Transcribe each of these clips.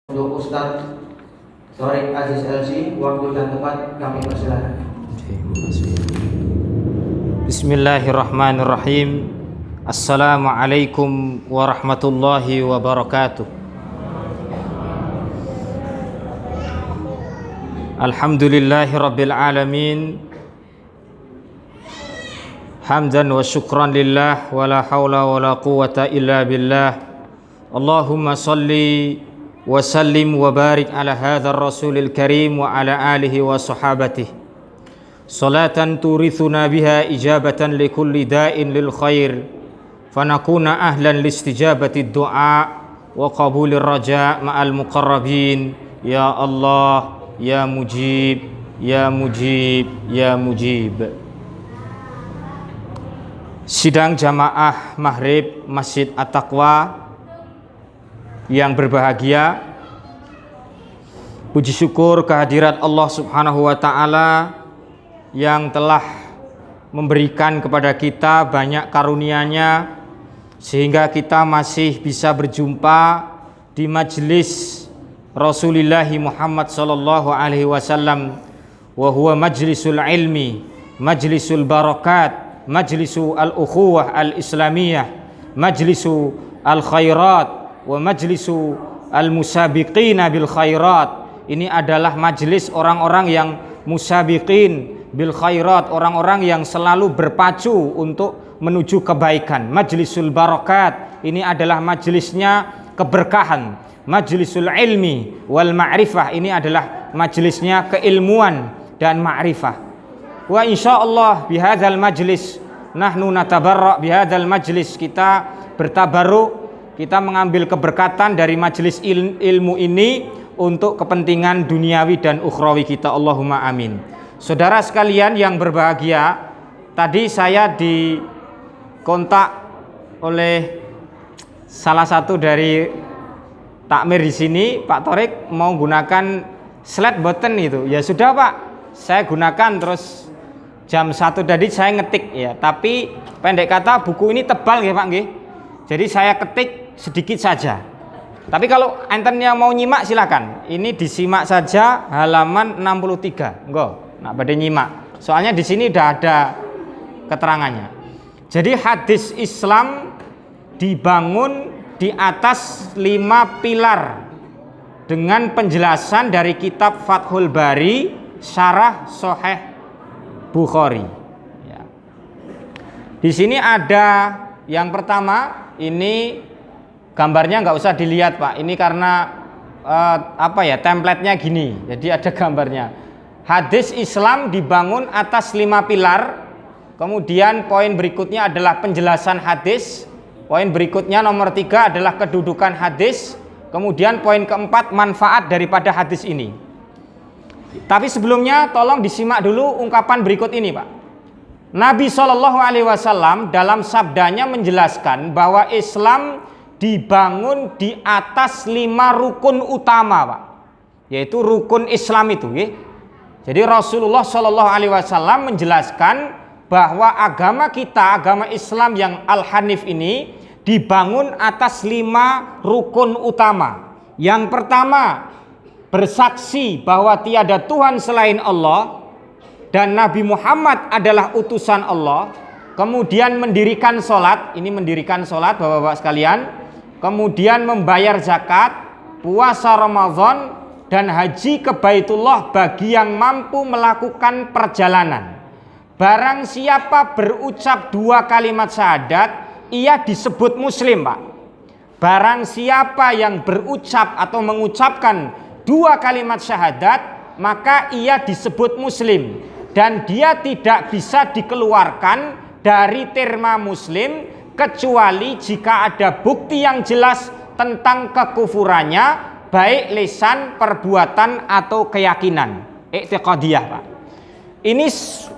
Untuk Ustadz Thorik Aziz LC, waktu dan tempat kami persilakan. Bismillahirrahmanirrahim. Assalamualaikum warahmatullahi wabarakatuh. Alhamdulillahi rabbil alamin. Hamdan wa syukran lillah, wa la hawla wa la quwwata illa billah. Allahumma salli wa sallim wa barik ala hadzal rasulil karim wa ala alihi wa sahabatihi salatan turithuna biha ijabatan likulli da'in lil khair fanakuna ahlan listijabati du'a wa qabulir raja' ma'al muqarrabin ya Allah ya mujib ya mujib ya mujib. Sidang jamaah maghrib Masjid At-Taqwa yang berbahagia, puji syukur kehadirat Allah Subhanahu wa ta'ala yang telah memberikan kepada kita banyak karunia-Nya sehingga kita masih bisa berjumpa di majelis Rasulullah Muhammad sallallahu alaihi wasallam, wa huwa majlisul ilmi, majlisul barakat, majlisul al-ukhuwah al-islamiyah, majlisul al-khairat wa majlisu al-musabiqina bil khairat. Ini adalah majelis orang-orang yang musabiqin bil khairat, orang-orang yang selalu berpacu untuk menuju kebaikan. Majlisul barakat, ini adalah majelisnya keberkahan. Majlisul ilmi wal ma'rifah, ini adalah majelisnya keilmuan dan ma'rifah. Wa insyaallah bihadzal majlis nahnu natabarra, bihadzal majlis kita bertabarruk, kita mengambil keberkatan dari majelis ilmu ini untuk kepentingan duniawi dan ukhrawi kita. Allahumma amin. Saudara sekalian yang berbahagia, tadi saya dikontak oleh salah satu dari takmir di sini, Pak Thorik mau gunakan slide button itu. Ya sudah Pak, saya gunakan. Terus jam 1 tadi saya ngetik ya, tapi pendek kata buku ini tebal ya Pak nggih. Jadi saya ketik sedikit saja. Tapi kalau enten yang mau nyimak silakan. Ini disimak saja halaman 63. Enggak, nak pada nyimak. Soalnya di sini udah ada keterangannya. Jadi hadis Islam dibangun di atas 5 pilar dengan penjelasan dari kitab Fathul Bari, Syarah Sahih Bukhari. Ya. Di sini ada yang pertama, ini gambarnya nggak usah dilihat Pak, ini karena template-nya gini, jadi ada gambarnya. Hadis Islam dibangun atas 5 pilar. Kemudian poin berikutnya adalah penjelasan hadis. Poin berikutnya nomor 3 adalah kedudukan hadis. Kemudian poin keempat, manfaat daripada hadis ini. Tapi sebelumnya tolong disimak dulu ungkapan berikut ini Pak. Nabi SAW dalam sabdanya menjelaskan bahwa Islam dibangun di atas 5 rukun utama Pak, yaitu rukun Islam itu ya. Jadi Rasulullah SAW menjelaskan bahwa agama kita, agama Islam yang Al-Hanif ini dibangun atas 5 rukun utama. Yang pertama, bersaksi bahwa tiada Tuhan selain Allah dan Nabi Muhammad adalah utusan Allah. Kemudian mendirikan sholat, ini mendirikan sholat bapak-bapak sekalian. Kemudian membayar zakat, puasa Ramadan, dan haji ke Baitullah bagi yang mampu melakukan perjalanan. Barang siapa berucap 2 kalimat syahadat, ia disebut muslim Pak. Barang siapa yang berucap atau mengucapkan 2 kalimat syahadat, maka ia disebut muslim. Dan dia tidak bisa dikeluarkan dari terma muslim kecuali jika ada bukti yang jelas tentang kekufurannya, baik lisan, perbuatan, atau keyakinan i'tiqadiyah Pak. Ini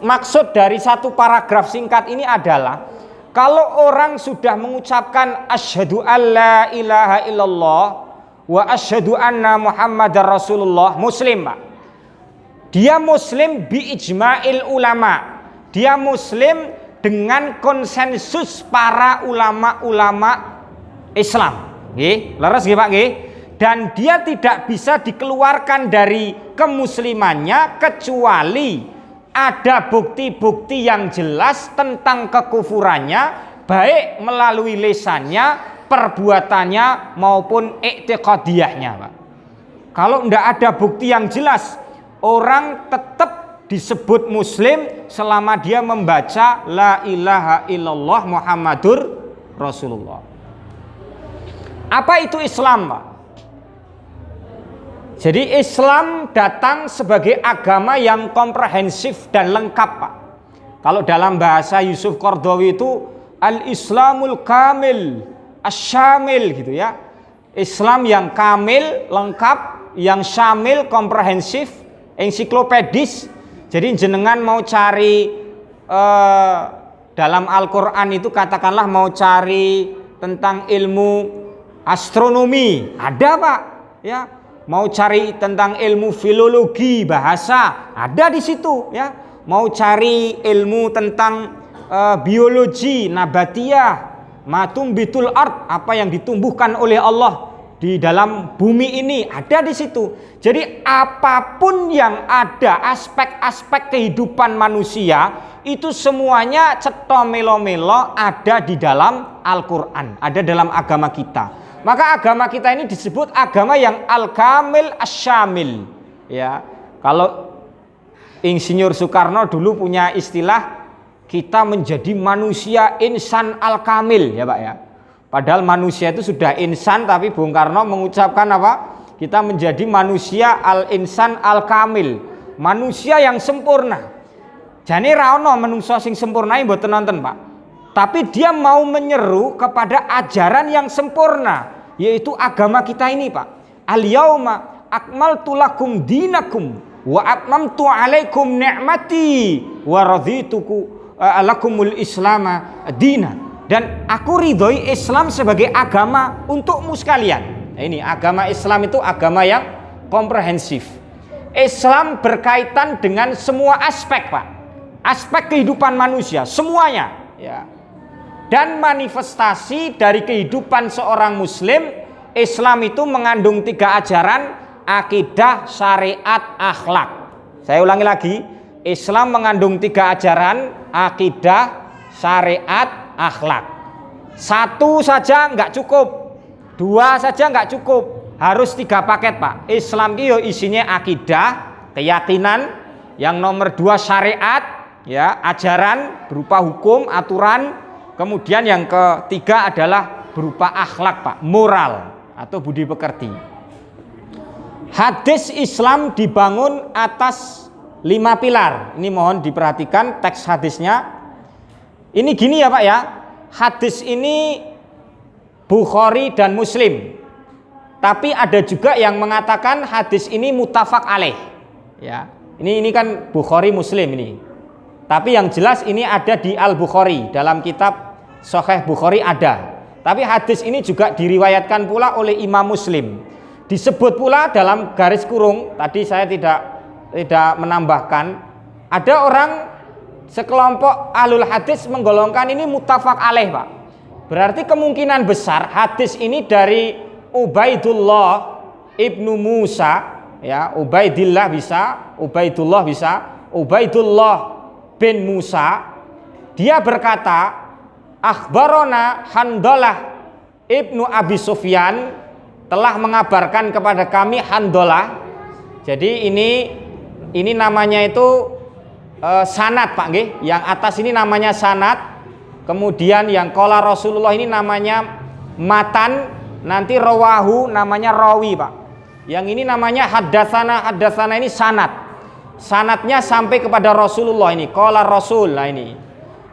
maksud dari satu paragraf singkat ini adalah kalau orang sudah mengucapkan asyhadu alla ilaha illallah wa asyhadu anna muhammadar rasulullah, muslim Pak. Dia muslim bi ijma'il ulama. Dia muslim dengan konsensus para ulama-ulama Islam. Nggih, leres nggih Pak nggih. dan dia tidak bisa dikeluarkan dari kemuslimannya kecuali ada bukti-bukti yang jelas tentang kekufurannya, baik melalui lisannya, perbuatannya maupun i'tiqadiyahnya, Pak. Kalau tidak ada bukti yang jelas, orang tetap disebut muslim selama dia membaca la ilaha illallah Muhammadur Rasulullah. Apa itu Islam, Pak? Jadi Islam datang sebagai agama yang komprehensif dan lengkap, Pak. Kalau dalam bahasa Yusuf Qaradawi itu al-Islamul kamil, asyamil gitu ya. Islam yang kamil, lengkap, yang syamil, komprehensif, ensiklopedis. Jadi jenengan mau cari dalam Al-Quran itu katakanlah mau cari tentang ilmu astronomi, ada, Pak, ya. Mau cari tentang ilmu filologi, bahasa, ada di situ, ya. Mau cari ilmu tentang biologi, nabatiyah, matumbitul ard, apa yang ditumbuhkan oleh Allah di dalam bumi ini, ada di situ. Jadi apapun yang ada, aspek-aspek kehidupan manusia, itu semuanya cetha melo-melo ada di dalam Al-Quran, ada dalam agama kita. Maka agama kita ini disebut agama yang al-kamil asyamil, ya. Kalau Insinyur Soekarno dulu punya istilah, kita menjadi manusia insan al-kamil, ya Pak ya. Padahal manusia itu sudah insan, tapi Bung Karno mengucapkan apa? Kita menjadi manusia al-insan al-kamil, manusia yang sempurna. Jane ra ono menungso sing sempurna mboten nonton, Pak. Tapi dia mau menyeru kepada ajaran yang sempurna, yaitu agama kita ini, Pak. Al-yauma akmaltu lakum dinakum wa atmamtu alaikum ni'mati wa radituku lakumul islama dina. Dan aku ridhoi Islam sebagai agama untukmu sekalian. Nah, ini agama Islam itu agama yang komprehensif. Islam berkaitan dengan semua aspek, Pak. Aspek kehidupan manusia, semuanya, ya. Dan manifestasi dari kehidupan seorang muslim, Islam itu mengandung 3 ajaran: akidah, syariat, akhlak. Saya ulangi lagi, Islam mengandung 3 ajaran: akidah, syariat, akhlak. 1 saja nggak cukup, 2 saja nggak cukup, harus 3 paket, Pak. Islam itu isinya akidah, keyakinan, yang nomor 2 syariat, ya, ajaran berupa hukum, aturan. Kemudian yang ketiga adalah berupa akhlak, Pak, moral atau budi pekerti. Hadis Islam dibangun atas 5 pilar. Ini mohon diperhatikan teks hadisnya. Ini gini ya, Pak ya. Hadis ini Bukhari dan Muslim. Tapi ada juga yang mengatakan hadis ini muttafaq alaih. Ya. Ini kan Bukhari Muslim ini. Tapi yang jelas ini ada di Al-Bukhari, dalam kitab Sahih Bukhari ada. Tapi hadis ini juga diriwayatkan pula oleh Imam Muslim. Disebut pula dalam garis kurung, tadi saya tidak menambahkan, ada orang sekelompok ahlul hadis menggolongkan ini muttafaq alaih, Pak. Berarti kemungkinan besar hadis ini dari Ubaidullah ibnu Musa, ya, Ubaidillah bisa, Ubaidullah bisa, Ubaidullah bin Musa. Dia berkata, akhbarona Handalah ibnu Abi Sufyan telah mengabarkan kepada kami Handalah. Jadi ini namanya itu sanad, Pak nggih. Yang atas ini namanya sanad. Kemudian yang qala Rasulullah ini namanya matan, nanti rawahu namanya rawi, Pak. Yang ini namanya haddatsana ini sanad. Sanadnya sampai kepada Rasulullah ini, qala Rasul. Nah ini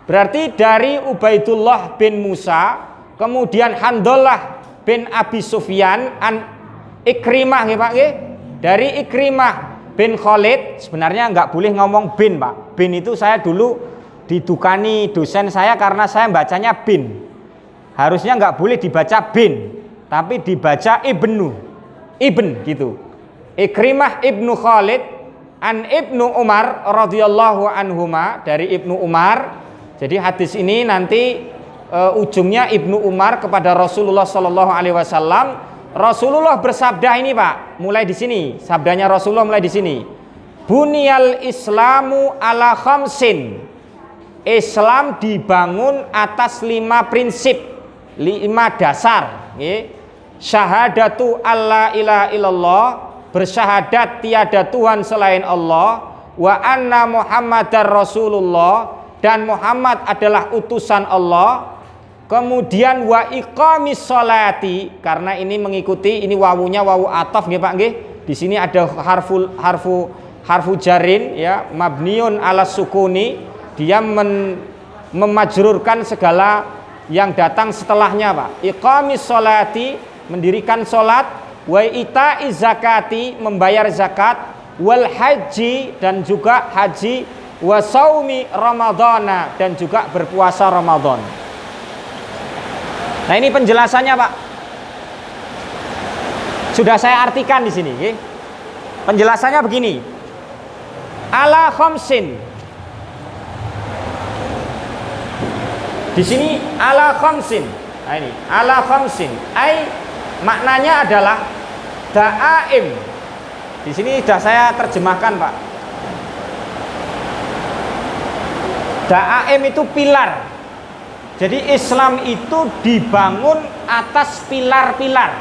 berarti dari Ubaidullah bin Musa, kemudian Handalah bin Abi Sufyan, Ikrimah, Pak, dari Ikrimah bin Khalid. Sebenarnya nggak boleh ngomong bin, Pak. Bin itu saya dulu didukani dosen saya karena saya bacanya bin. Harusnya nggak boleh dibaca bin, tapi dibaca ibn gitu. Ikrimah ibnu Khalid an ibnu Umar radhiyallahu anhuma, dari ibnu Umar. Jadi hadis ini nanti ujungnya Ibnu Umar kepada Rasulullah Shallallahu Alaihi Wasallam, Rasulullah bersabda ini Pak, mulai di sini, sabdanya Rasulullah mulai di sini. Bunyal Islamu ala khamsin. Islam dibangun atas 5 prinsip, 5 dasar. Syahadatu alla ilaha illallah, bersyahadat tiada Tuhan selain Allah, wa anna Muhammadar Rasulullah, dan Muhammad adalah utusan Allah. Kemudian wa iqamis sholati, karena ini mengikuti, ini wawunya wawu ataf nggih Pak nggih. Di sini ada harfu jarin ya, mabniun ala sukuni, dia memajrurkan segala yang datang setelahnya Pak. Iqamis sholati, mendirikan sholat, wa ita'iz zakati, membayar zakat, wal haji, dan juga haji, wa saumi ramadhana, dan juga berpuasa Ramadan. Nah ini penjelasannya Pak. Sudah saya artikan di sini. Penjelasannya begini. Ala khamsin. Di sini ala khamsin. Nah ini ala khamsin. Maknanya adalah da'aim. Di sini sudah saya terjemahkan Pak. Da'aim itu pilar. Jadi Islam itu dibangun atas pilar-pilar.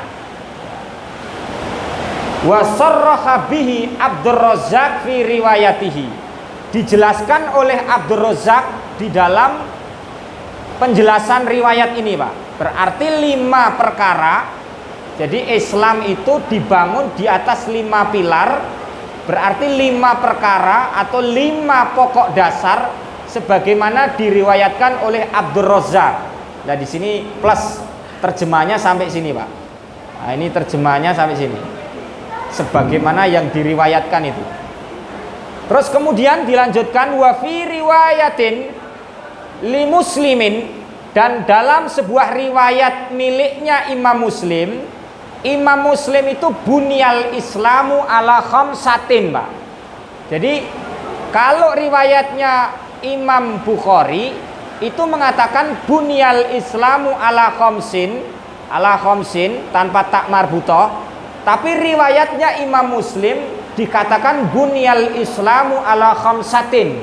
Wa sarraha bihi Abdur Razzaq fi riwayatihi. Dijelaskan oleh Abdur Razzaq di dalam penjelasan riwayat ini, Pak. Berarti 5 perkara. Jadi Islam itu dibangun di atas 5 pilar. Berarti 5 perkara atau 5 pokok dasar sebagaimana diriwayatkan oleh Abdur Razzaq. Nah di sini plus terjemahnya sampai sini Pak. Nah ini terjemahnya sampai sini. Sebagaimana yang diriwayatkan itu. Terus kemudian dilanjutkan wa fi riwayatin li muslimin, dan dalam sebuah riwayat miliknya Imam Muslim. Imam Muslim itu bunyal Islamu ala khamsatin Pak. Jadi kalau riwayatnya Imam Bukhari itu mengatakan bunyal Islamu ala khamsin tanpa tak marbutoh, tapi riwayatnya Imam Muslim dikatakan bunyal Islamu ala khamsatin.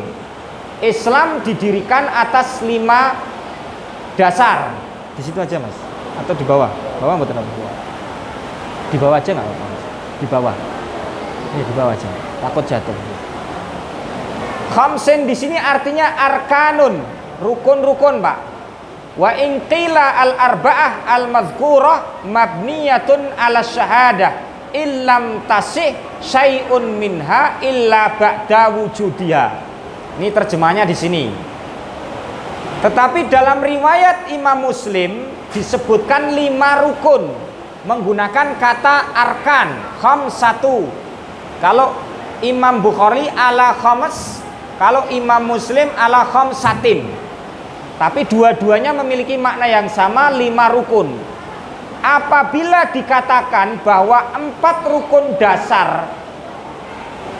Islam didirikan atas 5 dasar. Di situ aja Mas, atau di bawah? Bawah betul apa? Di bawah aja nggak apa-apa Mas. Di bawah. Ini di bawah aja. Takut jatuh. Khamsin di sini artinya arkanun, rukun-rukun Pak. Wa in qila al arba'ah al mazkurah mabniyatun ala syahadah illam tasih syai'un minha illa ba'da wujudiha. Ini terjemahnya di sini. Tetapi dalam riwayat Imam Muslim disebutkan 5 rukun menggunakan kata arkan, khamsatu. Kalau Imam Bukhari ala khams, kalau Imam Muslim ala khamsatin. Tapi dua-duanya memiliki makna yang sama, 5 rukun. Apabila dikatakan bahwa 4 rukun dasar,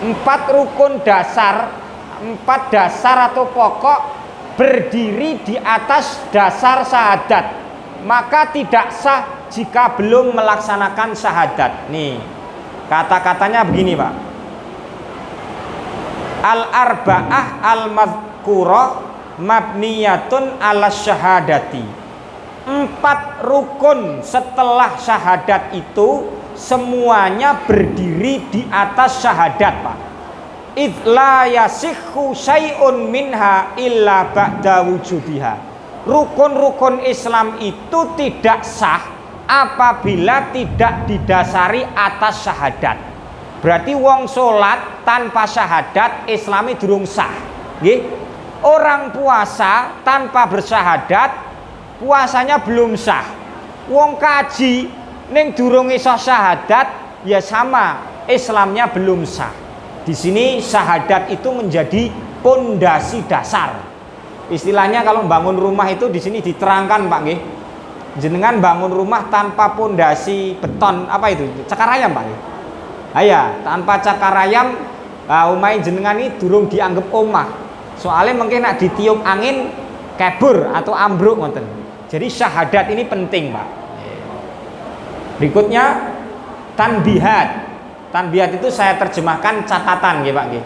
4 dasar atau pokok berdiri di atas dasar syahadat, maka tidak sah jika belum melaksanakan syahadat. Nih, kata-katanya begini Pak. Al-arba'ah al-mazkurah mabniyatun ala syahadati. 4 rukun setelah syahadat itu semuanya berdiri di atas syahadat Pak. Idz la yasikhu syai'un minha illa ba'da wujudiha. Rukun-rukun Islam itu tidak sah apabila tidak didasari atas syahadat. Berarti wong sholat tanpa syahadat Islami durung sah. Nggih. Orang puasa tanpa bersyahadat puasanya belum sah. Wong kaji ning durung iso syahadat ya sama, Islamnya belum sah. Di sini syahadat itu menjadi pondasi dasar. Istilahnya kalau bangun rumah itu di sini diterangkan Pak nggih. Jenengan bangun rumah tanpa pondasi beton, apa itu? Cakar ayam Pak. Aya, tanpa cakar ayam, omahe jenengan ini durung dianggap omah. Soalnya mungkin nak ditiup angin kebur atau ambruk ngoten. Jadi syahadat ini penting Pak. Berikutnya tanbihat. Tanbihat itu saya terjemahkan catatan nggih Pak nggih.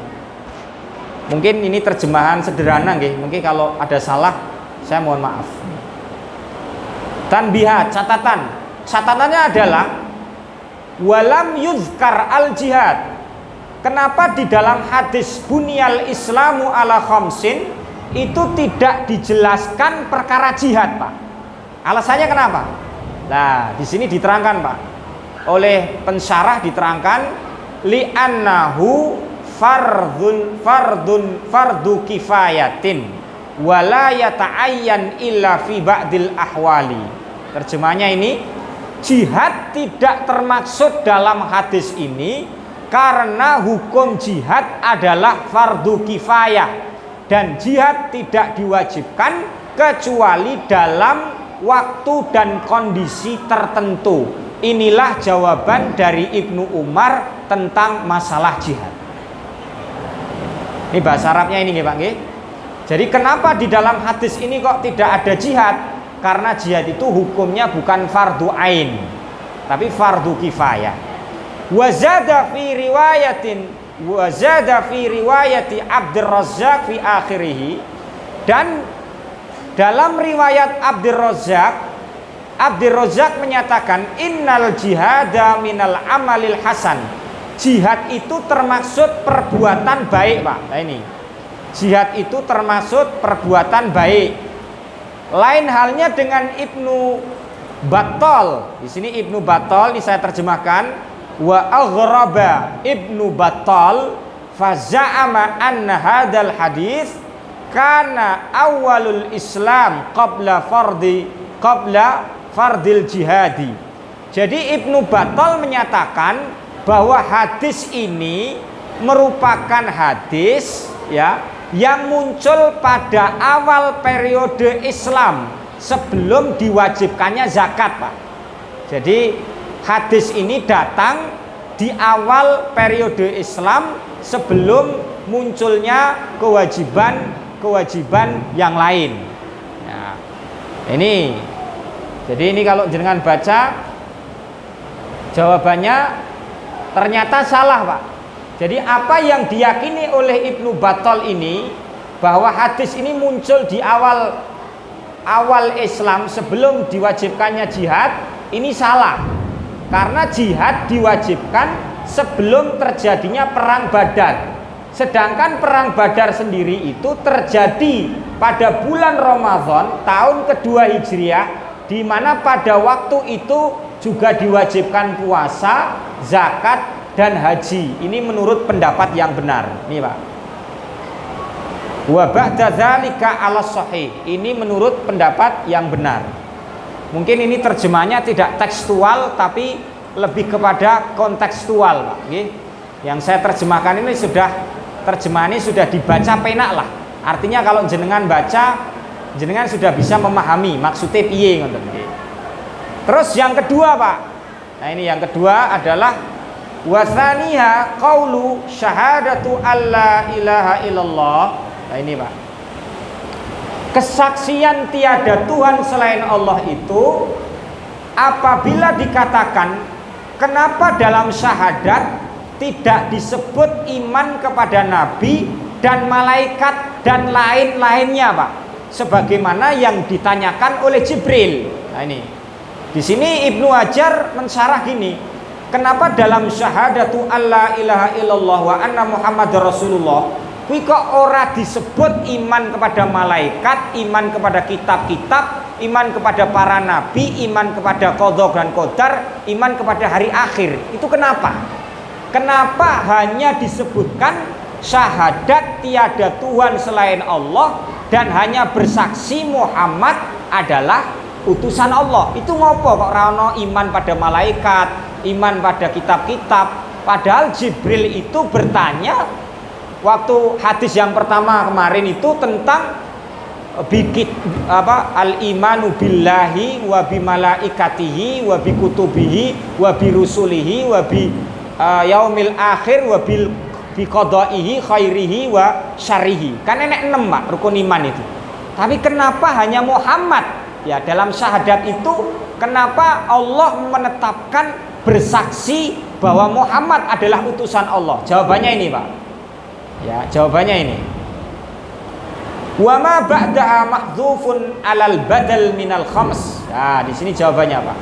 Mungkin ini terjemahan sederhana nggih. Mungkin kalau ada salah saya mohon maaf. Tanbihat, catatan. Catatannya adalah walam yuzkar al jihad. Kenapa di dalam hadis bunyal islamu ala khamsin itu tidak dijelaskan perkara jihad, Pak? Alasannya kenapa? Nah, di sini diterangkan, Pak. Oleh pensyarah diterangkan li'annahu fardu kifayatin wala yata'ayyan illa fi ba'dil ahwali. Terjemahnya ini, jihad tidak termaksud dalam hadis ini karena hukum jihad adalah fardu kifayah dan jihad tidak diwajibkan kecuali dalam waktu dan kondisi tertentu. Inilah jawaban dari Ibnu Umar tentang masalah jihad. Ini bahasa Arabnya ini Pak nggih. Jadi kenapa di dalam hadis ini kok tidak ada jihad? Karena jihad itu hukumnya bukan fardu ain, tapi fardu kifayah. Wazada fi riwayati Abdur Razzaq fi akhirih, dan dalam riwayat Abdur Razzaq menyatakan innal jihada minal amalil hasan. Jihad itu termaksud perbuatan baik, Pak. Nah ini. Jihad itu termasuk perbuatan baik. Lain halnya dengan Ibnu Battal. Di sini Ibnu Battal ini saya terjemahkan wa aghraba Ibnu Battal faza'ama anna hadzal hadis kana awalul Islam qabla fardil jihadi. Jadi Ibnu Battal menyatakan bahwa hadis ini merupakan hadis ya yang muncul pada awal periode Islam sebelum diwajibkannya zakat, Pak. Jadi hadis ini datang di awal periode Islam sebelum munculnya kewajiban yang lain. Ya, ini, jadi ini kalau jenengan baca jawabannya ternyata salah, Pak. Jadi apa yang diyakini oleh Ibnu Battal ini bahwa hadis ini muncul di awal Islam sebelum diwajibkannya jihad, ini salah. Karena jihad diwajibkan sebelum terjadinya perang Badar. Sedangkan perang Badar sendiri itu terjadi pada bulan Ramadan tahun kedua Hijriah, di mana pada waktu itu juga diwajibkan puasa, zakat, dan haji. Ini menurut pendapat yang benar. Nih, Pak. Wa ba'da dzalika 'ala shahih. Ini menurut pendapat yang benar. Mungkin ini terjemahnya tidak tekstual tapi lebih kepada kontekstual, Pak. Nggih. Yang saya terjemahkan ini terjemahan ini sudah dibaca penak lah. Artinya kalau jenengan baca, jenengan sudah bisa memahami maksudnya piye ngoten nggih. Terus yang kedua, Pak. Nah, ini yang kedua adalah wasaniha qaulu syahadatu alla ilaha illallah. Nah ini, Pak. Kesaksian tiada Tuhan selain Allah itu apabila dikatakan kenapa dalam syahadat tidak disebut iman kepada nabi dan malaikat dan lain-lainnya, Pak, sebagaimana yang ditanyakan oleh Jibril. Nah ini. Di sini Ibnu Hajar mensyarah gini, kenapa dalam syahadatu alla ilaha illallah wa anna Muhammadar Rasulullah kuwi kok ora disebut iman kepada malaikat, iman kepada kitab-kitab, iman kepada para nabi, iman kepada qadha dan qadar, iman kepada hari akhir. Itu kenapa? Kenapa hanya disebutkan syahadat tiada Tuhan selain Allah dan hanya bersaksi Muhammad adalah utusan Allah? Itu ngopo kok ora ono iman pada malaikat, iman pada kitab-kitab? Padahal Jibril itu bertanya waktu hadis yang pertama kemarin itu tentang al-imanu billahi wa bi malaikatihi wa bi kutubihi wa bi rusulihi wa bi yaumil akhir wa bil bi qadaihi khairihi wa syarrihi. Kan enek 6, Pak, rukun iman itu. Tapi kenapa hanya Muhammad Ya, dalam syahadat itu kenapa Allah menetapkan bersaksi bahwa Muhammad adalah utusan Allah? Jawabannya ini, Pak. Ya, jawabannya ini. Wa ma ba'daha mahdzufun 'alal badal minal khams. Nah, di sini jawabannya, Pak.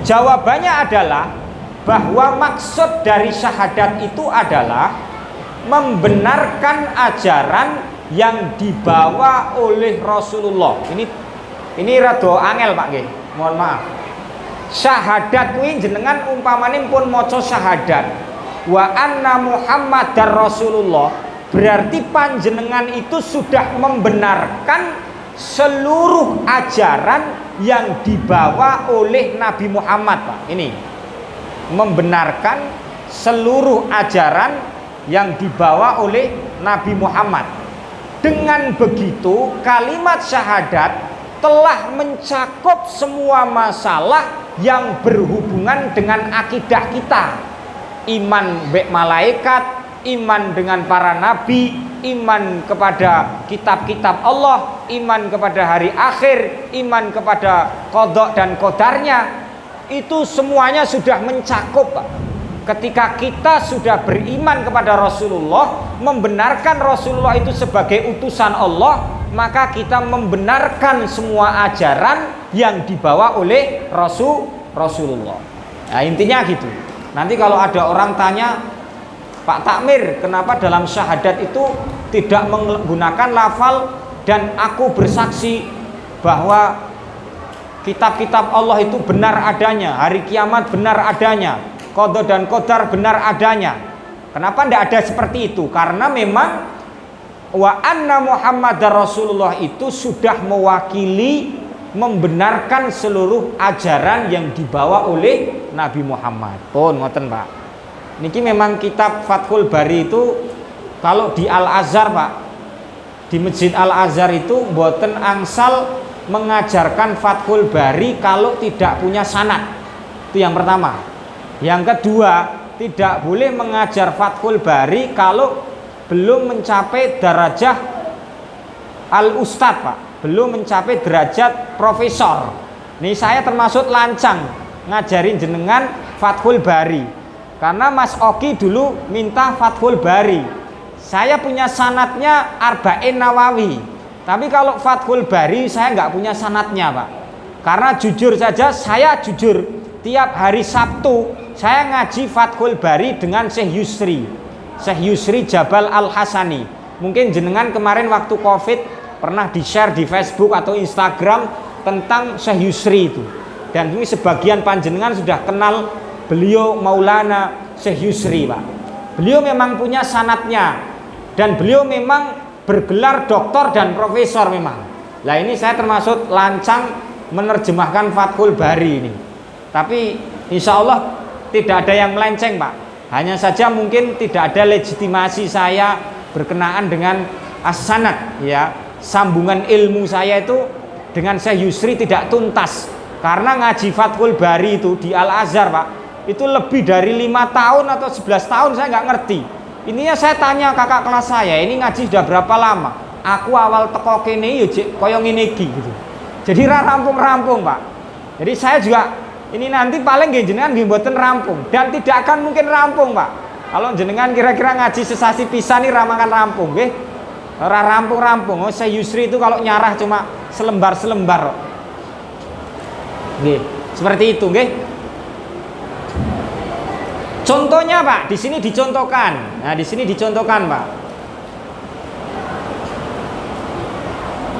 Jawabannya adalah bahwa maksud dari syahadat itu adalah membenarkan ajaran yang dibawa oleh Rasulullah. Ini rada angel, Pak nggih. Mohon maaf. Syahadat kuwi jenengan umpamane pun maca syahadat wa anna Muhammadar Rasulullah, berarti panjenengan itu sudah membenarkan seluruh ajaran yang dibawa oleh Nabi Muhammad, Pak. Ini membenarkan seluruh ajaran yang dibawa oleh Nabi Muhammad. Dengan begitu, kalimat syahadat telah mencakup semua masalah yang berhubungan dengan akidah kita. Iman bek malaikat, iman dengan para nabi, iman kepada kitab-kitab Allah, iman kepada hari akhir, iman kepada qada dan qadarnya. Itu semuanya sudah mencakup, Pak. Ketika kita sudah beriman kepada Rasulullah, membenarkan Rasulullah itu sebagai utusan Allah, maka kita membenarkan semua ajaran yang dibawa oleh Rasulullah. Nah, intinya gitu. Nanti kalau ada orang tanya, Pak Takmir, kenapa dalam syahadat itu tidak menggunakan lafal dan aku bersaksi bahwa kitab-kitab Allah itu benar adanya, hari kiamat benar adanya, qada dan qadar benar adanya. Kenapa tidak ada seperti itu? Karena memang wa anna Muhammadar Rasulullah itu sudah mewakili membenarkan seluruh ajaran yang dibawa oleh Nabi Muhammad. Oh, ngoten, Pak. Niki memang kitab Fathul Bari itu kalau di Al-Azhar, Pak, di Masjid Al-Azhar itu mboten angsal mengajarkan Fathul Bari kalau tidak punya sanad. Itu yang pertama. Yang kedua, tidak boleh mengajar Fathul Bari kalau belum mencapai darajah Al-Ustad, Pak. Belum mencapai derajat profesor. Nih saya termasuk lancang ngajarin jenengan Fathul Bari. Karena Mas Oki dulu minta Fathul Bari. Saya punya sanadnya Arba'in Nawawi. Tapi kalau Fathul Bari saya nggak punya sanadnya, Pak. Karena jujur saja, saya jujur tiap hari Sabtu saya ngaji Fathul Bari dengan Syekh Yusri Jabal Al-Hasani. Mungkin jenengan kemarin waktu Covid pernah di-share di Facebook atau Instagram tentang Syekh Yusri itu. Dan ini sebagian panjenengan sudah kenal beliau Maulana Syekh Yusri, Pak. Beliau memang punya sanadnya dan beliau memang bergelar doktor dan profesor memang. Lah ini saya termasuk lancang menerjemahkan Fathul Bari ini. Tapi insya Allah tidak ada yang melenceng, Pak. Hanya saja mungkin tidak ada legitimasi saya berkenaan dengan as-sanad, ya. Sambungan ilmu saya itu dengan Syekh Yusri tidak tuntas. Karena ngaji Fathul Bari itu di Al-Azhar, Pak, itu lebih dari 5 tahun atau 11 tahun saya nggak ngerti. Ininya saya tanya kakak kelas saya, ini ngaji sudah berapa lama? Aku awal teko kene yo koyo ngene iki gitu. Jadi rampung-rampung, Pak. Jadi saya juga ini nanti paling nggih jenengan nggih mboten rampung dan tidak akan mungkin rampung, Pak. Kalau jenengan kira-kira ngaji sesasi pisan nih ramakan rampung, nggih. Ora rampung-rampung. Oh, Syekh Yusri itu kalau nyarah cuma selembar-selembar. Nggih, seperti itu, nggih. Contohnya, Pak, di sini dicontohkan. Nah, di sini dicontohkan, Pak.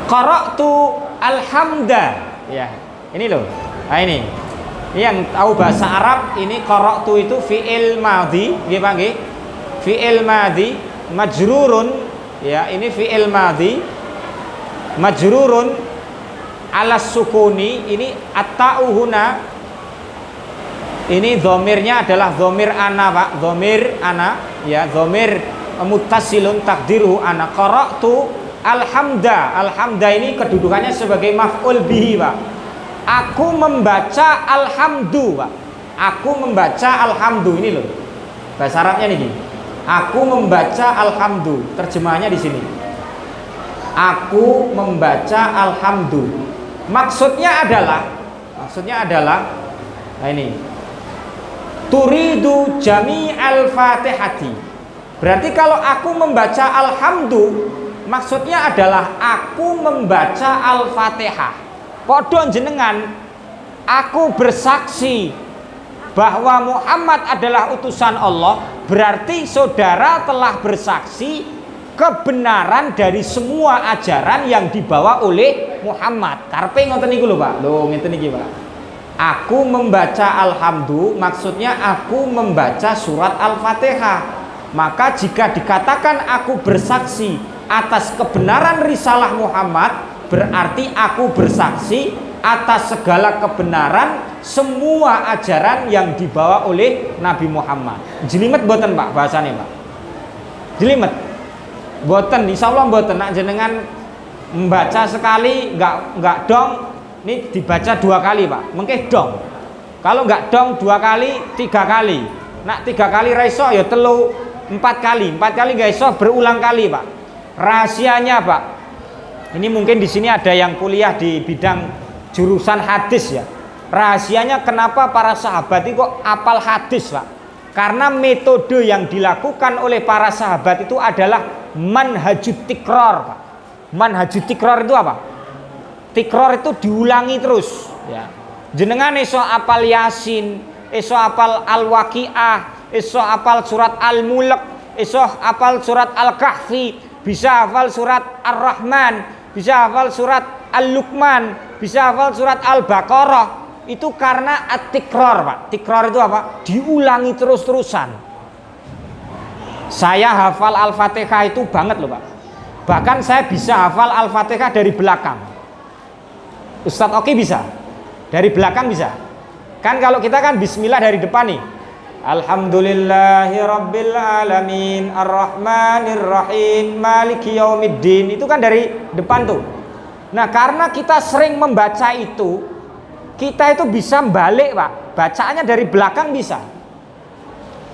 Qara'tu alhamda. Ya, ini loh. Nah, ini. Ini yang tahu bahasa Arab, ini qara'tu itu fi'il madhi, nggih, Pak, nggih. Fi'il madhi majrurun. Ya, ini fi'il madhi majrurun ala sukuni. Ini at-ta'u huna. Ini dhamirnya adalah dhamir ana, Pak. Dhamir ana, ya, dhamir muttasilun takdiruhu ana. Qara'tu alhamda. Alhamda ini kedudukannya sebagai maf'ul bihi, Pak. Aku membaca alhamdu, Pak. Aku membaca alhamdu, ini loh. Bahasa Arabnya nih. Aku membaca alhamdu. Terjemahannya di sini. Aku membaca alhamdu. Maksudnya adalah nah ini turidu jami'al fatihati. Berarti kalau aku membaca alhamdu, maksudnya adalah aku membaca al-fatihah. Podon jenengan, aku bersaksi bahwa Muhammad adalah utusan Allah, berarti saudara telah bersaksi kebenaran dari semua ajaran yang dibawa oleh Muhammad. Karpe ngoten niku lho Pak. Lho ngeten iki Pak. Aku membaca alhamdu, maksudnya aku membaca surat Al-Fatihah. Maka jika dikatakan aku bersaksi atas kebenaran risalah Muhammad, berarti aku bersaksi atas segala kebenaran semua ajaran yang dibawa oleh Nabi Muhammad. Jelimet boten Pak bahasanya Pak. Jelimet boten, insyaallah boten. Nak jenengan membaca sekali enggak dong, ini dibaca 2 kali Pak, mengke dong. Kalau enggak dong 2 kali, 3 kali. Nak 3 kali raiso ya 4 kali enggak iso, berulang kali Pak. Rahasianya Pak, ini mungkin di sini ada yang kuliah di bidang jurusan hadis ya. Rahasianya kenapa para sahabat itu kok apal hadis Pak? Karena metode yang dilakukan oleh para sahabat itu adalah manhajut tikror Pak. Manhajut tikror itu apa? Tikror itu diulangi terus ya. Jenengan iso apal Yasin, iso apal Al-Waqiah, iso apal surat Al-Mulk, iso apal surat Al-Kahfi, bisa hafal surat Ar-Rahman, bisa hafal surat Al-Luqman, bisa hafal surat Al-Baqarah. Itu karena at-tikror Pak. Tikror itu apa? Diulangi terus-terusan. Saya hafal Al-Fatihah itu banget loh Pak. Bahkan saya bisa hafal Al-Fatihah dari belakang. Ustadz Oki bisa? Dari belakang bisa? Kan kalau kita kan bismillah dari depan nih. Alhamdulillahi rabbil alamin arrahmanir rahim maliki yaumiddin. Itu kan dari depan tuh. Nah karena kita sering membaca itu, kita itu bisa balik Pak. Bacaannya dari belakang bisa.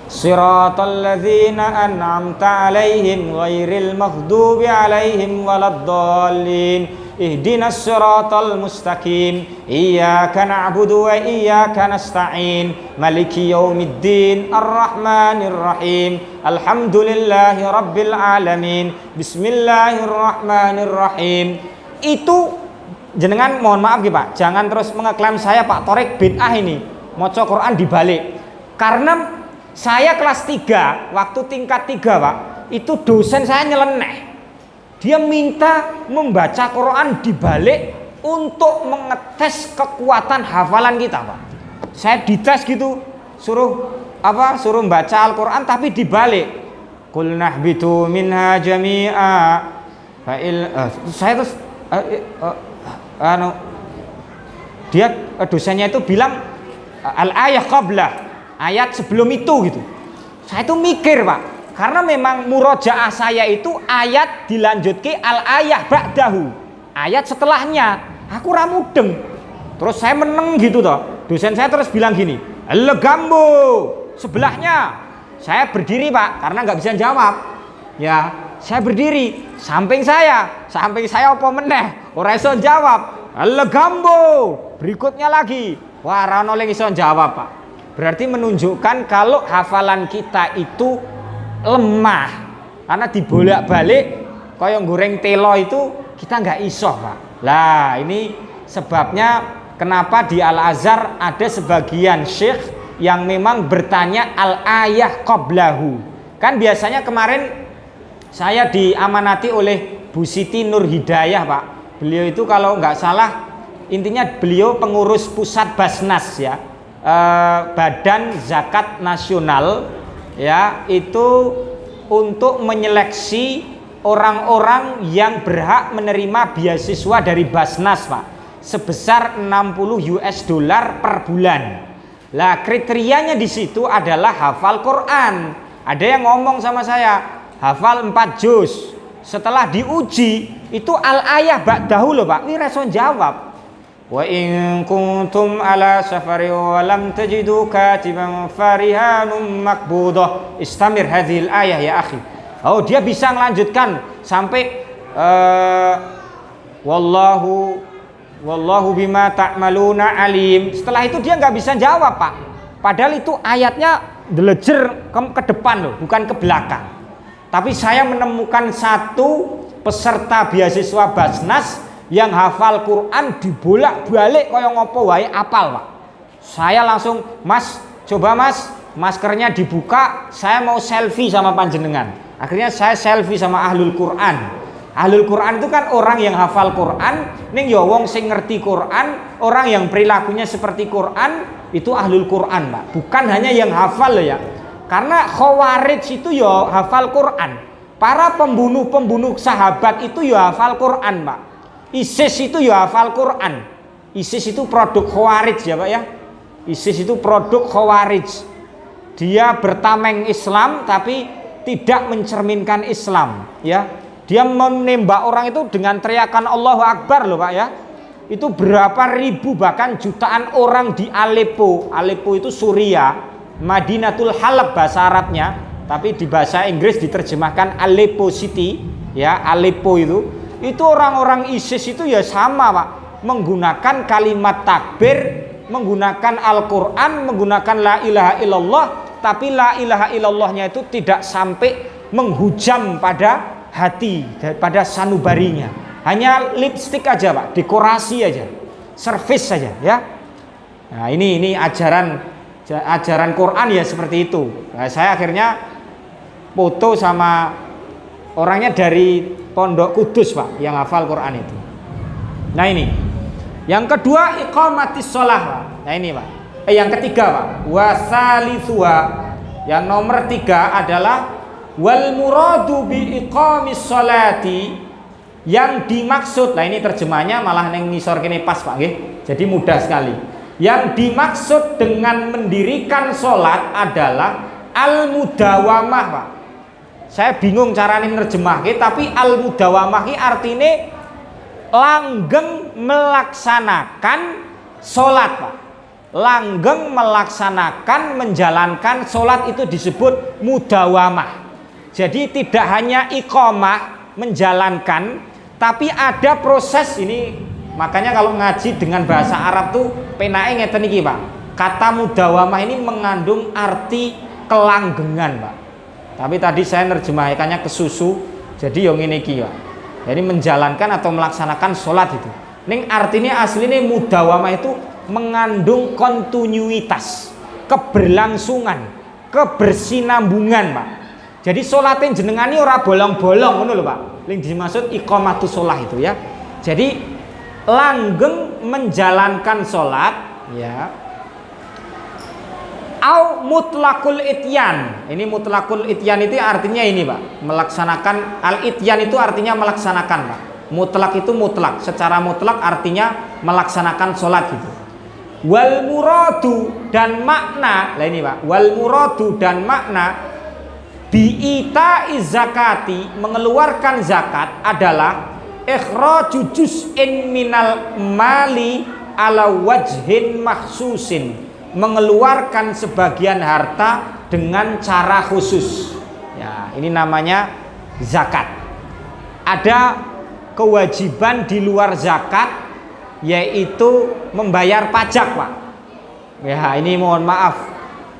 Siratal ladzina an'amta alaihim ghairil maghdubi alaihim waladdallin. Ihdinas siratal mustaqim. Iyyaka na'budu wa iyyaka nasta'in. Maliki yaumiddin arrahmanir rahim. Alhamdulillahi rabbil alamin. Bismillahirrahmanirrahim. Itu jenengan mohon maaf ya Pak, jangan terus mengeklaim saya Pak Torik bid'ah ini maca Quran dibalik. Karena saya kelas 3 waktu tingkat 3 Pak, itu dosen saya nyeleneh. Dia minta membaca Quran dibalik untuk mengetes kekuatan hafalan kita Pak. Saya dites gitu, suruh baca Al-Quran tapi dibalik. Qul nahbitu minha jami'a. Saya terus dia dosennya itu bilang al-ayah qablah, ayat sebelum itu gitu. Saya itu mikir Pak, karena memang murojaah saya itu ayat dilanjutke al-ayah ba'dahu, ayat setelahnya. Aku ramudeng. Terus saya meneng gitu toh. Dosen saya terus bilang gini, legambo sebelahnya. Saya berdiri Pak, karena nggak bisa jawab. Ya, saya berdiri. Samping saya apa meneh? Ora iso jawab. Legambo. Berikutnya lagi. Wah, ora ono sing iso jawab Pak. Berarti menunjukkan kalau hafalan kita itu lemah. Karena dibolak-balik kaya goreng telo itu kita nggak iso Pak. Lah, ini sebabnya kenapa di Al-Azhar ada sebagian syekh yang memang bertanya al-ayah qablahu. Kan biasanya kemarin saya diamanati oleh Bu Siti Nur Hidayah Pak. Beliau itu kalau nggak salah intinya beliau pengurus pusat Basnas ya, Badan Zakat Nasional ya, itu untuk menyeleksi orang-orang yang berhak menerima beasiswa dari Basnas Pak, sebesar 60 US dollar per bulan. Lah kriterianya di situ adalah hafal Quran. Ada yang ngomong sama saya, hafal 4 juz. Setelah diuji itu al-ayah ba'dahu loh Pak. Ini respon jawab. Wa in kuntum ala safari wa lam tajidu katiban farihanum makbudah istamir hadhil ayah ya akhi. Oh, dia bisa melanjutkan sampai wallahu Wallahu bima ta'maluna alim. Setelah itu dia nggak bisa jawab, Pak. Padahal itu ayatnya delejer ke depan loh, bukan ke belakang. Tapi saya menemukan satu peserta beasiswa Basnas yang hafal Quran dibolak-balik kaya ngopo wae apal, Pak. Saya langsung, Mas, coba Mas, maskernya dibuka, saya mau selfie sama panjenengan. Akhirnya saya selfie sama ahlul Quran. Ahlul Quran itu kan orang yang hafal Quran, ning ya wong sing ngerti Quran, orang yang perilakunya seperti Quran, itu ahlul Quran, Pak. Bukan hanya yang hafal ya. Karena Khawarij itu ya hafal Quran. Para pembunuh-pembunuh sahabat itu ya hafal Quran, Pak. ISIS itu ya hafal Quran. ISIS itu produk Khawarij ya, Pak ya. ISIS itu produk Khawarij. Dia bertameng Islam tapi tidak mencerminkan Islam, ya. Dia menembak orang itu dengan teriakan Allahu Akbar loh, Pak ya. Itu berapa ribu bahkan jutaan orang di Aleppo. Aleppo itu Suriah, Madinatul Halab bahasa Arabnya, tapi di bahasa Inggris diterjemahkan Aleppo City, ya, Aleppo itu. Itu orang-orang ISIS itu ya sama, Pak. Menggunakan kalimat takbir, menggunakan Al-Qur'an, menggunakan la ilaha illallah, tapi la ilaha illallahnya itu tidak sampai menghujam pada hati, pada sanubarinya. Hanya lipstick aja, Pak, dekorasi aja, servis saja, ya. Nah, ini ajaran Quran ya seperti itu. Nah, saya akhirnya foto sama orangnya dari Pondok Kudus, Pak, yang hafal Quran itu. Nah, ini. Yang kedua, iqamatis shalah, Pak. Nah, ini, Pak. Yang ketiga, Pak, wasalisuha. Yang nomor 3 adalah wal muradu bi iqamis sholati, yang dimaksud, nah ini terjemahnya malah neng ngisor kene pas, Pak nggih. Jadi mudah sekali. Yang dimaksud dengan mendirikan sholat adalah al mudawamah, Pak. Saya bingung carane nerjemahke, tapi al mudawamah iki artine langgeng melaksanakan sholat, Pak. Langgeng melaksanakan, menjalankan sholat itu disebut mudawamah. Jadi tidak hanya iqamah menjalankan, tapi ada proses ini. Makanya kalau ngaji dengan bahasa Arab tuh penake ngeten iki, Pak. Kata mudawamah ini mengandung arti kelanggengan, Pak. Tapi tadi saya nerjemahkannya kesusu, jadi yang ngene iki, Pak. Jadi menjalankan atau melaksanakan sholat itu. Ning artinya aslinya mudawamah itu mengandung kontinuitas, keberlangsungan, kebersinambungan, Pak. Jadi sholatin jenengan ini ora bolong-bolong ngono lho, Pak. Yang dimaksud iqamatus shalah itu ya. Jadi langgeng menjalankan sholat, ya. Au mutlaqul ityan. Ini mutlaqul ityan itu artinya ini, Pak. Melaksanakan, al ityan itu artinya melaksanakan, Pak. Mutlak itu mutlak, secara mutlak artinya melaksanakan sholat gitu. Wal muradu dan makna, lah ini, Pak. Wal muradu dan makna bi'ita zakati, mengeluarkan zakat adalah ikhraju juz'in minal mali ala wajhin makhsusin, mengeluarkan sebagian harta dengan cara khusus. Ya, ini namanya zakat. Ada kewajiban di luar zakat, yaitu membayar pajak, Pak. Ya, ini mohon maaf,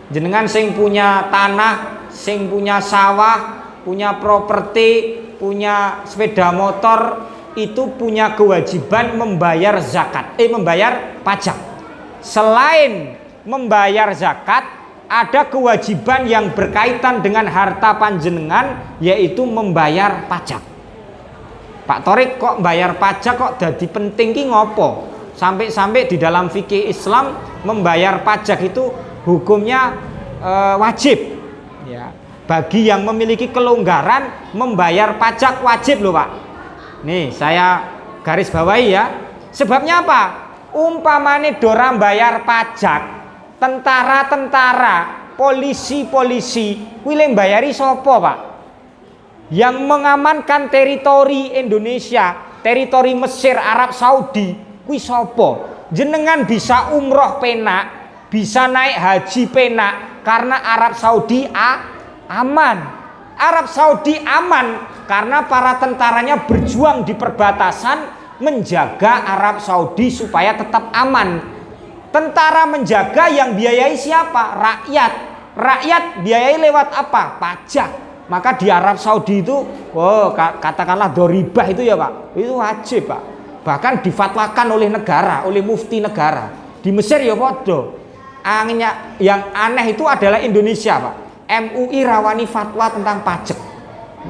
jenengan sing punya tanah, sing punya sawah, punya properti, punya sepeda motor, itu punya kewajiban membayar zakat, membayar pajak. Selain membayar zakat, ada kewajiban yang berkaitan dengan harta panjenengan, yaitu membayar pajak. Pak Torik, kok bayar pajak kok jadi penting ki ngopo? Sampai-sampai di dalam fikih Islam membayar pajak itu hukumnya wajib. Ya, bagi yang memiliki kelonggaran membayar pajak wajib loh, Pak. Nih saya garis bawahi ya. Sebabnya apa? Umpamane dora bayar pajak, tentara-tentara, polisi-polisi, kuwi le mbayari sapa, Pak? Yang mengamankan teritori Indonesia, teritori Mesir, Arab Saudi, kuwi sapa? Jenengan bisa umroh penak, bisa naik haji penak karena Arab Saudi aman. Arab Saudi aman karena para tentaranya berjuang di perbatasan menjaga Arab Saudi supaya tetap aman. Tentara menjaga, yang biayai siapa? Rakyat. Rakyat biayai lewat apa? Pajak. Maka di Arab Saudi itu, katakanlah doribah itu ya Pak, itu wajib Pak. Bahkan difatwakan oleh negara, oleh mufti negara. Di Mesir ya podo. Anginnya yang aneh itu adalah Indonesia Pak. MUI rawani fatwa tentang pajak.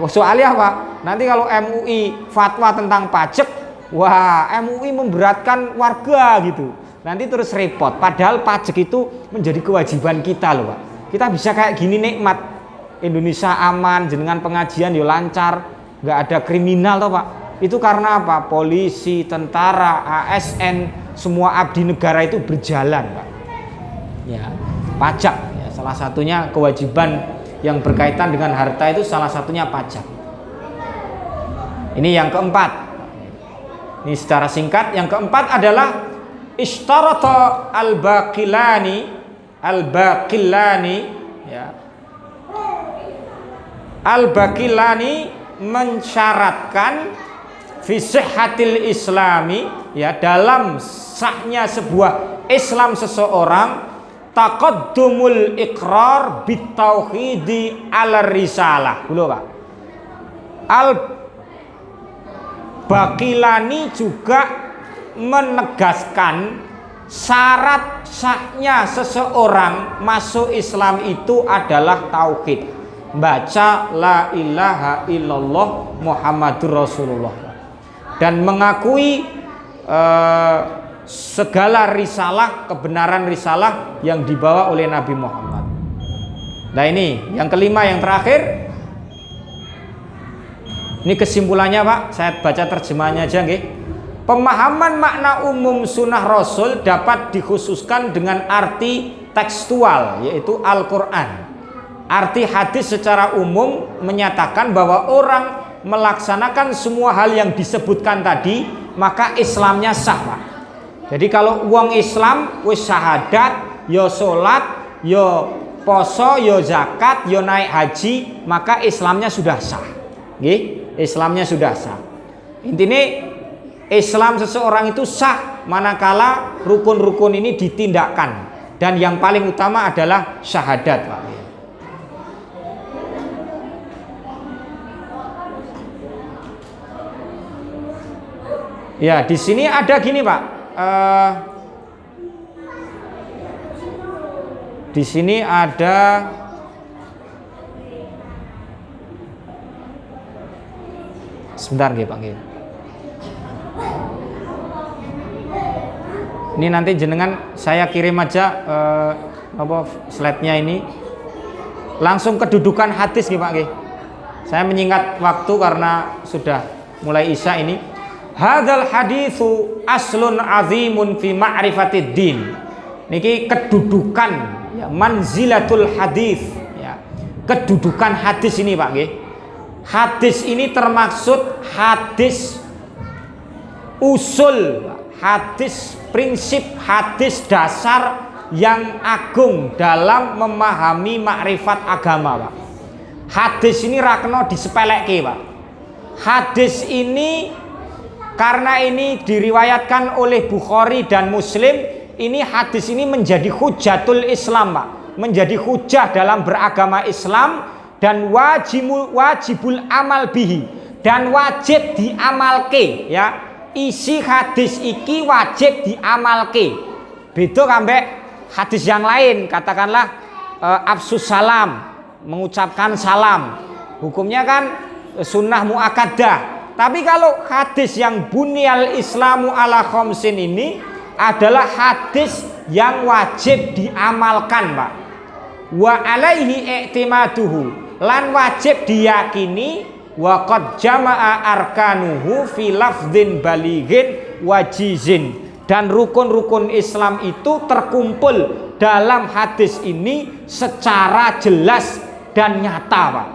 Soalnya Pak, nanti kalau MUI fatwa tentang pajak, wah MUI memberatkan warga gitu. Nanti terus repot. Padahal pajak itu menjadi kewajiban kita loh Pak. Kita bisa kayak gini nikmat. Indonesia aman, jenengan pengajian yo lancar, nggak ada kriminal toh Pak. Itu karena apa? Polisi, tentara, ASN, semua abdi negara itu berjalan Pak. Ya, pajak ya, salah satunya kewajiban yang berkaitan dengan harta itu salah satunya pajak. Ini yang keempat. Ini secara singkat. Yang keempat adalah ishtarata al-baqillani ya. Al-Baqillani mensyaratkan fi sihhatil islami ya, dalam sahnya sebuah Islam seseorang, taqaddumul iqrar bitauhidi ala risalah. Dulu Pak. Al-Baqillani juga menegaskan syarat sahnya seseorang masuk Islam itu adalah tauhid. Baca la ilaha illallah Muhammadur Rasulullah dan mengakui segala risalah, kebenaran risalah yang dibawa oleh Nabi Muhammad. Nah ini yang kelima, yang terakhir. Ini kesimpulannya Pak, saya baca terjemahannya aja nggih. Pemahaman makna umum sunnah Rasul dapat dikhususkan dengan arti tekstual, yaitu Al-Quran. Arti hadis secara umum menyatakan bahwa orang melaksanakan semua hal yang disebutkan tadi, maka Islamnya sah Pak. Jadi kalau uang Islam wis syahadat, yo sholat, yo poso, yo zakat, yo naik haji, maka Islamnya sudah sah. Nggih, Islamnya sudah sah. Intinya Islam seseorang itu sah manakala rukun-rukun ini ditindakkan, dan yang paling utama adalah syahadat Pak. Ya, di sini ada gini Pak. Di sini ada sebentar nggih Pak. Ini nanti jenengan saya kirim aja slide-nya ini. Langsung kedudukan hadis nggih Pak nggih. Saya menyingkat waktu karena sudah mulai isya ini. Hadzal haditsu aslun azimun fi ma'rifatid din. Niki kedudukan ya, manzilatul hadis ya. Kedudukan hadis ini Pak nggih. Hadis ini termaksud hadis usul, hadis prinsip, hadis dasar yang agung dalam memahami makrifat agama Pak. Hadis ini rakno disepelekke Pak. Hadis ini karena ini diriwayatkan oleh Bukhari dan Muslim, ini hadis ini menjadi hujatul Islam Pak, menjadi hujah dalam beragama Islam, dan wajibul amal bihi, dan wajib diamalke ya. Isi hadis iki wajib diamalke. Beda kambek hadis yang lain, katakanlah afsus salam, mengucapkan salam, hukumnya kan sunnah muakkadah. Tapi kalau hadis yang bunyal islamu ala khamsin ini adalah hadis yang wajib diamalkan Pak. Wa alaihi i'timaduhu, lan wajib diyakini, wa qad jama'a arkanuhu fi lafdzin balighin wajizin, dan rukun-rukun Islam itu terkumpul dalam hadis ini secara jelas dan nyata Pak.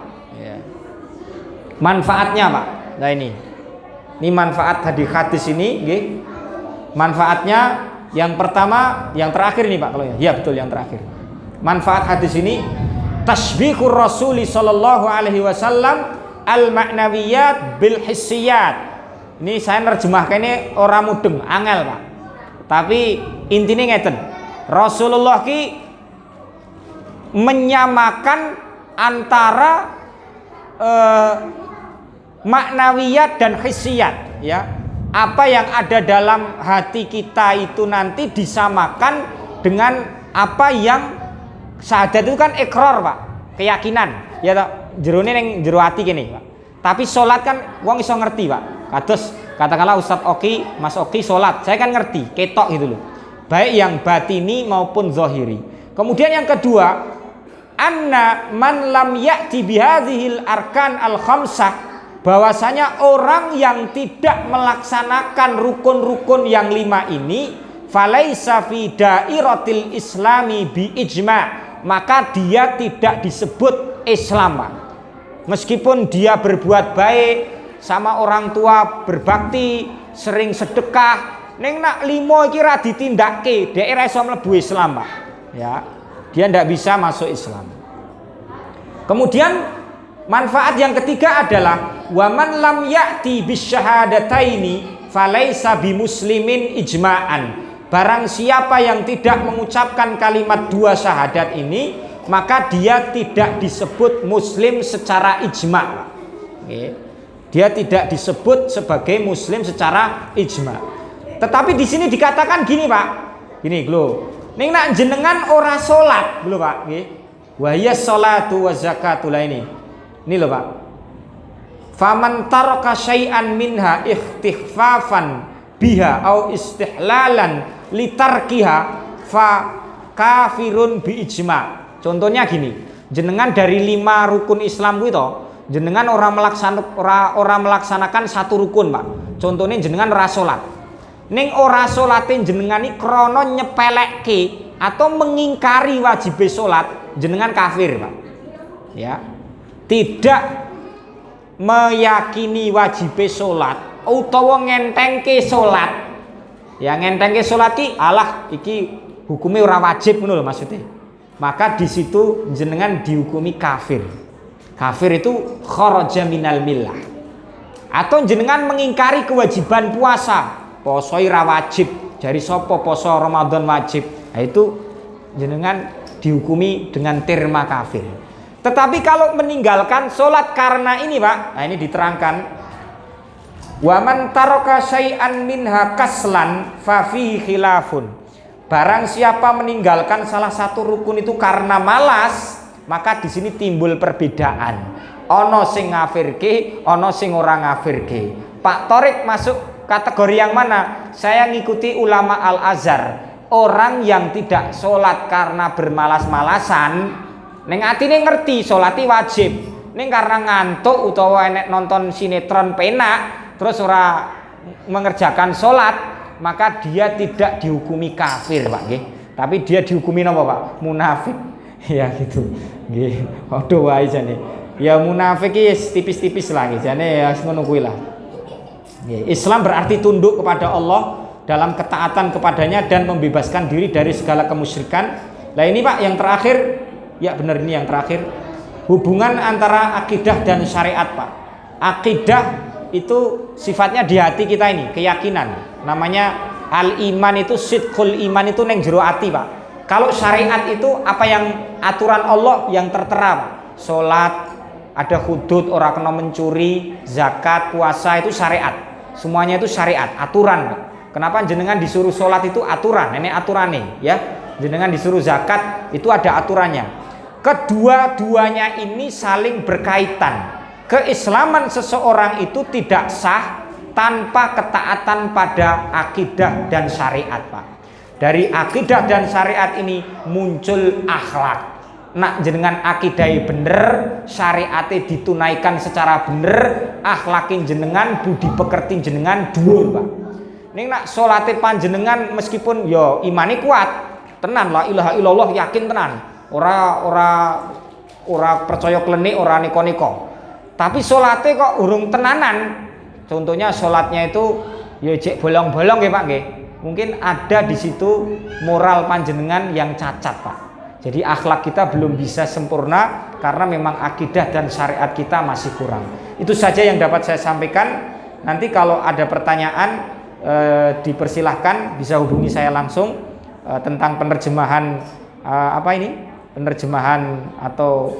Manfaatnya Pak. Nah ini manfaat hadis ini, nggih. Manfaatnya yang pertama, yang terakhir nih Pak kalau ya. Ya betul, yang terakhir. Manfaat hadis ini tasbihur Rasul sallallahu alaihi wasallam al-ma'nawiyat bil hissiyat. Ini saya nerjemahkan ini orang mudeng, angel Pak. Tapi intinya ngeten, Rasulullah ki menyamakan antara maknawiyat dan hissiyat, ya. Apa yang ada dalam hati kita itu nanti disamakan dengan apa yang syahadat itu kan ikrar Pak, keyakinan, ya toh. Jerone ning jero ati kene Pak. Tapi sholat kan wong iso ngerti Pak. Kados katakanlah Ustadz Oki, Mas Oki sholat, saya kan ngerti, ketok gitu loh. Baik yang batini maupun zahiri. Kemudian yang kedua, anna man lam ya'ti bihadhil arkan al khamsah, bahwasanya orang yang tidak melaksanakan rukun-rukun yang 5 ini, falaisa fi dairatil islami bi ijma, maka dia tidak disebut Islam Pak. Meskipun dia berbuat baik sama orang tua, berbakti, sering sedekah, neng nak 5 iki ra ditindakke, dhek ora iso mlebu Islam Pak. Ya, dia ndak bisa masuk Islam. Kemudian manfaat yang ketiga adalah waman lam ya'ti bisyahadataini falaisa bimuslimin ijma'an. Barang siapa yang tidak mengucapkan kalimat 2 syahadat ini, maka dia tidak disebut muslim secara ijma'. Oke. Dia tidak disebut sebagai muslim secara ijma'. Tetapi di sini dikatakan gini Pak. Gini lho. Ning nak jenengan ora salat lho Pak, nggih. Wa hiya sholatu wa zakatu lah ini. Ini lho Pak. Faman taraka syai'an minha ikhtifafan biha au istihlalan litarkiha fa kafirun bi ijma'. Contohnya gini, jenengan dari 5 rukun Islam kuwi to, jenengan orang melaksanakan 1 rukun Pak. Contohnya jenengan ora salat. Ning ora salate jenengan iki krana nyepelekke atau mengingkari wajib salat, jenengan kafir Pak. Ya. Tidak meyakini wajib salat utawa ngentengke salat. Ya ngentengke salat ki alah iki hukumnya ora wajib ngono lho maksudnya. Maka di situ jenengan dihukumi kafir. Kafir itu kharaja minal millah. Atau jenengan mengingkari kewajiban puasa. Poso ora wajib. Jari sapa poso Ramadan wajib. Nah, itu jenengan dihukumi dengan terma kafir. Tetapi kalau meninggalkan sholat karena ini Pak, nah ini diterangkan wa man taraka syai'an minha kaslan fa fihi khilafun. Barang siapa meninggalkan salah satu rukun itu karena malas, maka di sini timbul perbedaan. Ono sing ngafirke, ono sing ora ngafirke. Pak Torik masuk kategori yang mana? Saya ngikuti ulama Al-Azhar. Orang yang tidak sholat karena bermalas-malasan, neng atine ngerti sholati wajib. Neng karena ngantuk utawa enek nonton sinetron penak, terus ora mengerjakan sholat, maka dia tidak dihukumi kafir Pak nggih. Tapi dia dihukumi apa Pak? Munafik. Ya gitu. Nggih. Aduh wae jane. Ya munafik iki tipis-tipis lah nggih. Jane ya ngono kuwi lah. Nggih. Islam berarti tunduk kepada Allah dalam ketaatan kepadanya dan membebaskan diri dari segala kemusyrikan. Nah ini Pak yang terakhir, ya benar ini yang terakhir. Hubungan antara akidah dan syariat Pak. Akidah itu sifatnya di hati kita ini, keyakinan. Namanya al-iman itu sidqul iman itu neng jero ati Pak. Kalau syariat itu apa yang aturan Allah yang tertera Pak. Salat, ada hudud, orang kena mencuri, zakat, puasa itu syariat. Semuanya itu syariat, aturan Pak. Kenapa jenengan disuruh sholat itu aturan, ini aturannya ya. Jenengan disuruh zakat itu ada aturannya. Kedua-duanya ini saling berkaitan. Keislaman seseorang itu tidak sah tanpa ketaatan pada akidah dan syariat Pak. Dari akidah dan syariat ini muncul akhlak. Nak jenengan akidahnya bener, syariatnya ditunaikan secara bener, akhlakin jenengan, budi pekerti jenengan dhuwur Pak. Ning nak salate panjenengan meskipun yo imane kuat, tenan la ilaha illallah yakin tenan. Ora percaya klenik, ora neko-neko. Tapi salate kok urung tenanan. Contohnya salatnya itu ya cek bolong-bolong nggih Pak nggih. Mungkin ada di situ moral panjenengan yang cacat Pak. Jadi akhlak kita belum bisa sempurna karena memang akidah dan syariat kita masih kurang. Itu saja yang dapat saya sampaikan. Nanti kalau ada pertanyaan dipersilahkan bisa hubungi saya langsung tentang penerjemahan penerjemahan atau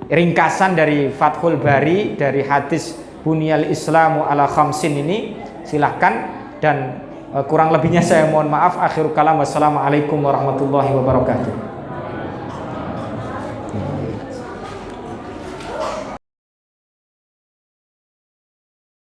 ringkasan dari Fathul Bari dari hadis Bunyal Islamu ala khamsin ini. Silahkan, dan kurang lebihnya saya mohon maaf. Akhirul kalam, wassalamualaikum warahmatullahi wabarakatuh.